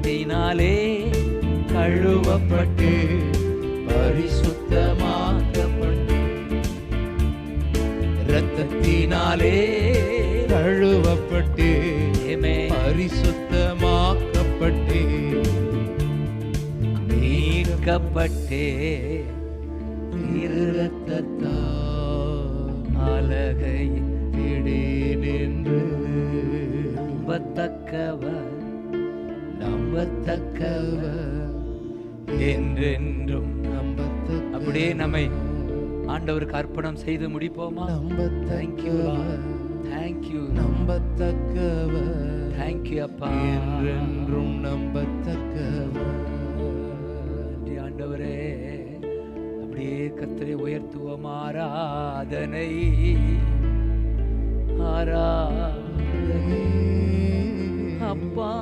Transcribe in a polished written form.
இரத்தத்தினாலே கழுவப்பட்டு பரிசுத்தமாக்கப்பட்டு, இரத்தத்தினாலே கழுவப்பட்டு பரிசுத்தமாக்கப்பட்டு மீட்கப்பட்டே இரத்தத்தால் அலகை திடீ நின்று நம்பத்தக்கவர் என்றென்றும் நம்பத்தக்க. அப்படியே நம்மை ஆண்டவருக்கு அர்ப்பணம் செய்து முடிப்போமா? தேங்க்யூ தேங்க்யூ நம்பத்தக்கவர், தேங்க்யூ அப்பா, என்றென்றும் நம்பத்தக்கவர். ஆண்டவரே அப்படியே கர்த்தரை உயர்த்துவோம். ஆராதனை ஆராதனை அப்பா.